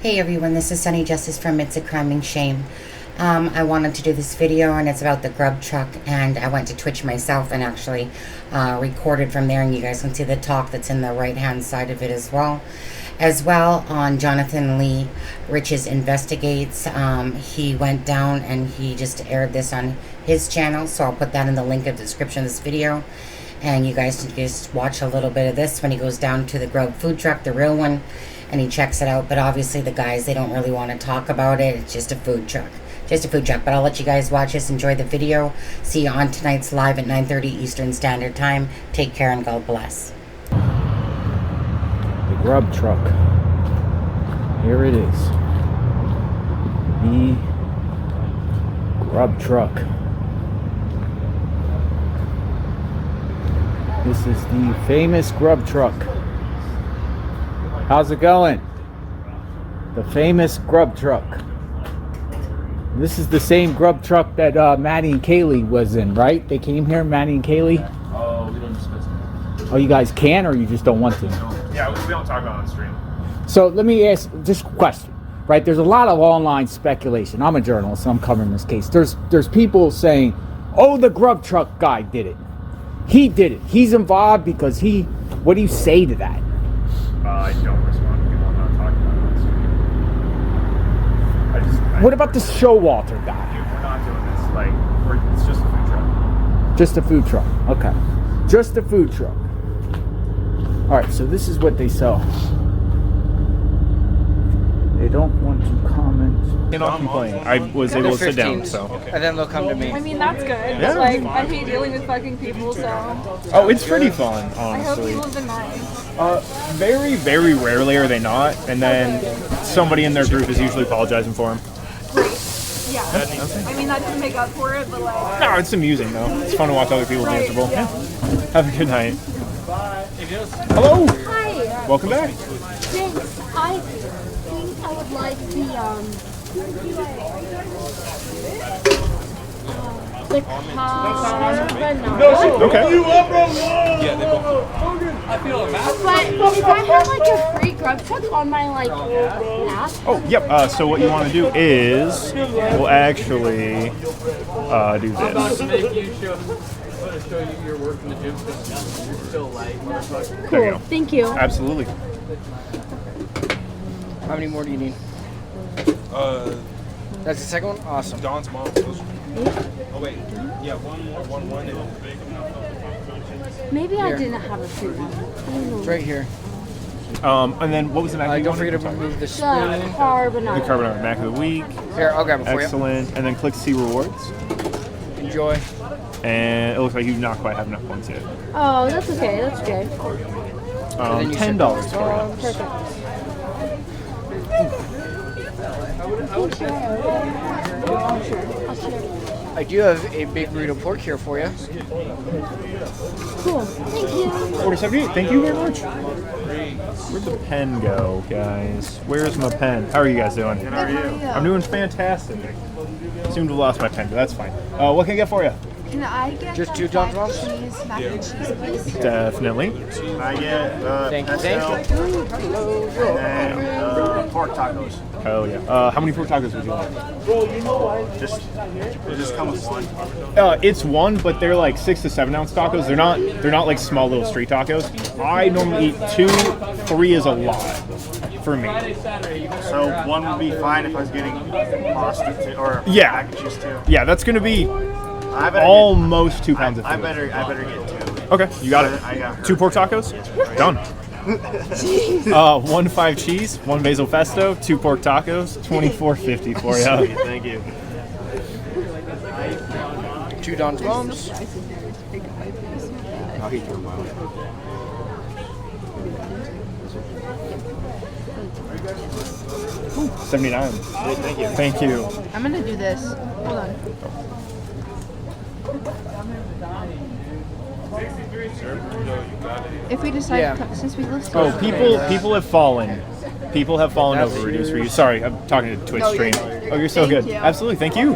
Hey everyone, this is Sunny Justice from It's a Crime and Shame. I wanted to do this video and it's about the Grub truck, and I went to Twitch myself and actually recorded from there, and you guys can see the talk that's in the right hand side of it as well. On Jonathan Lee Rich's Investigates, he went down and he just aired this on his channel, so I'll put that in the link of the description of this video. And you guys can just watch a little bit of this when he goes down to the Grub food truck, the real one, and he checks it out. But obviously the guys, they don't really want to talk about it. It's just a food truck. Just a food truck. But I'll let you guys watch this. Enjoy the video. See you on tonight's live at 9:30 Eastern Standard Time. Take care and God bless. The Grub truck. Here it is. The Grub truck. This is the famous Grub truck. How's it going? The famous Grub truck. This is the same Grub truck that Madison-Kaylee was in, right? They came here, Madison-Kaylee? Oh, we don't discuss it. Oh, you guys can, or you just don't want to? Yeah, we don't talk about it on stream. So let me ask just a question, right? There's a lot of online speculation. I'm a journalist, so I'm covering this case. There's people saying, oh, the Grub truck guy did it. He did it. He's involved because he... What do you say to that? I don't respond to people. I'm not talking about it on stream. What about the Showalter guy? Dude, we're not doing this. It's just a food truck. Just a food truck. Okay. Just a food truck. All right, so this is what they sell. They don't want to comment. Cannot complain. I was able to sit down, so. Okay. And then they'll come to me. I mean, that's good. Yeah. But, like, I hate dealing with fucking people, so. Oh, it's pretty fun, I hope honestly. you live the night. Very, very rarely are they not, and then somebody in their group is usually apologizing for them. Great. Yeah. I mean, that doesn't make up for it, but, like. No, it's amusing, though. It's fun to watch other people be miserable. Yeah. Have a good night. Hello. Hi. Welcome back. Thanks. I think I would like the carbonara. Okay. But if I have like a free Grub truck on my like app. Oh, yep. So what you want to do is, we'll actually do this. There you go. Thank you. Absolutely. How many more do you need? That's the second one? Awesome. Dawn's mom. Oh wait, yeah, one more, one. Maybe I Here. didn't have a free one. It's right here. And then what was the mac? Don't forget to remove the The spoon. The carbonara. carbonara mac of the week. Here, I'll grab it for you. Excellent. And then click see rewards. Enjoy. And it looks like you do not quite have enough points yet. Oh, that's okay. That's okay. then you $10 for you. Perfect. I do have a big burrito pork here for you. Cool. Thank you. $4.78. Thank you very much. Where'd the pen go, guys? Where's my pen? How are you guys doing? How are you? I'm doing fantastic. Seem to have lost my pen, but that's fine. What can I get for you? Can I get Just two John's Moms? cheese, mac and cheese, please? Definitely. I get Thank you. Thank you. and pork tacos. Oh yeah. How many pork tacos would you like? Just come with one. It's one, but they're like 6 to 7 ounce tacos. They're not like small little street tacos. I normally eat 2, 3 is a lot for me. So one would be fine if I was getting pasta too, or Yeah. mac and cheese too. Yeah, that's gonna be I better almost 2 pounds of I food. better get two. Okay, you got it. I got 2 pork tacos? Done. 1 5 cheese, 1 basil pesto, 2 pork tacos, $24.50 for you. Sweet, thank you. Two John's Moms. I'll eat them out. $79. Thank you. Thank you. I'm gonna do this. Hold on. If we decide, Yeah. since we listed. Oh, people have fallen. People have fallen over reduced for you. Sorry, I'm talking to Twitch stream. Oh, you're so Thank good. you. Absolutely, thank you.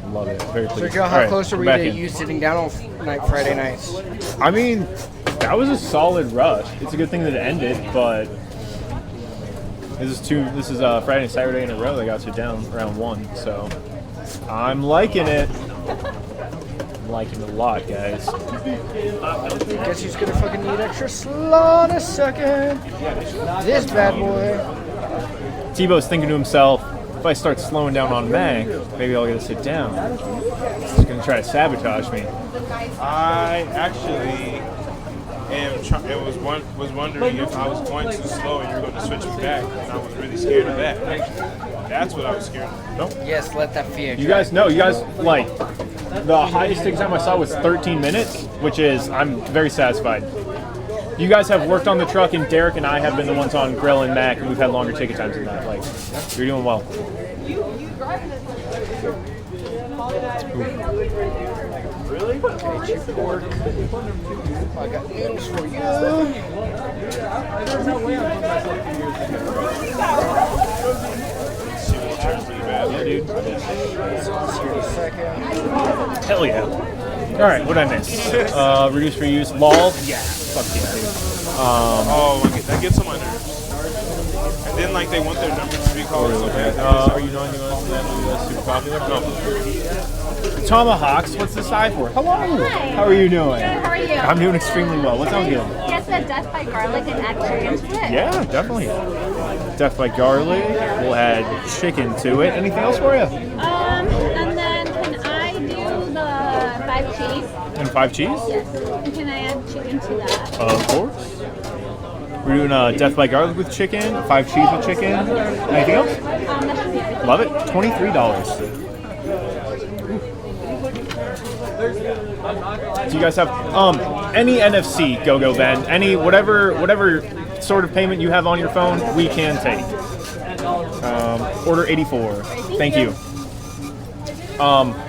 Love it. Very So, pleased. Joe, All how right, close are we back to in. you sitting down on Friday nights? I mean, that was a solid rush. It's a good thing that it ended, but this is Friday and Saturday in a row that got you down round 1. So I'm liking it. I'm liking it a lot, guys. Guess who's gonna fucking need extra slaw in a second? This bad boy. Tebow's thinking to himself, if I start slowing down on Meg, maybe I'll get to sit down. He's gonna try to sabotage me. I actually was wondering if I was going too slow and you were going to switch me back, and I was really scared of that. That's what I was scared of. Nope. Yes, let that fear. You guys know, like, the highest ticket time I saw was 13 minutes, which is, I'm very satisfied. You guys have worked on the truck, and Derek and I have been the ones on Grill and Mac, and we've had longer ticket times than that. Like, you're doing well. Okay, chip pork. I got noodles for you. Yeah, dude. Sauce here in a second. Hell yeah. All right, what did I miss? Reduce, reuse, lol. Yeah, fuck yeah, dude. That gets on my nerves. And then, like, they want their numbers to be called. Are you knowing that's super popular? No. Tomahawks, what's the side for? Hello. Hi. How are you doing? Good, how are you? I'm doing extremely well. What sounds good? Yes, the death by garlic and add chicken to it. Yeah, definitely. Death by garlic. We'll add chicken to it. Anything else for you? And then can I do the 5 cheese? And 5 cheese? Yes. And can I add chicken to that? Of course. We're doing death by garlic with chicken, 5 cheese with chicken. Anything else? That should be everything. Love it. $23. Do you guys have any NFC go Ben? Any whatever sort of payment you have on your phone, we can take. Order 84. Thank you.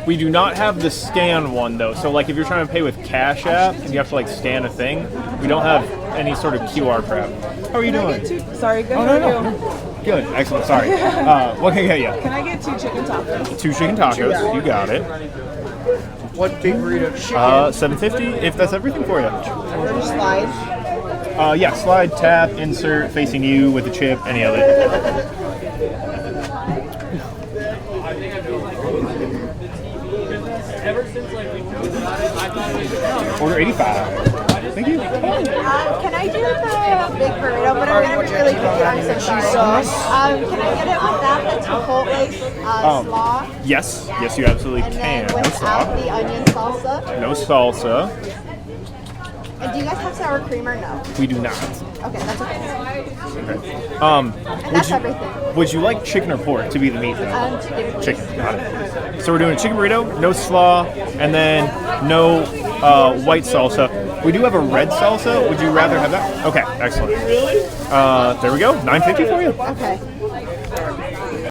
We do not have the scan one though. So like if you're trying to pay with Cash App and you have to like scan a thing, we don't have any sort of QR crap. How are you doing? Sorry, good. Oh no. Good, excellent. Sorry. What can I get you? Can I get 2 chicken tacos? 2 chicken tacos. You got it. What big burrito chicken? $7.50 if that's everything for you. Slide. Yeah, slide, tap, insert, facing you with the chip, any of it. Order 85. Thank you. Can I do the big burrito, but I'm going to be really picky. I'm so sorry. Sauce. Can I get it without the chipotle slaw? Yes, you absolutely And can. then No without slaw. the onion salsa? No salsa. And do you guys have sour cream or no? We do not. Okay, that's okay. Okay. And that's everything. Would you like chicken or pork to be the meat though? Chicken. Chicken, got it. So we're doing a chicken burrito, no slaw, and then no white salsa. We do have a red salsa. Would you rather have that? Okay, excellent. There we go. $9.50 for you. Okay.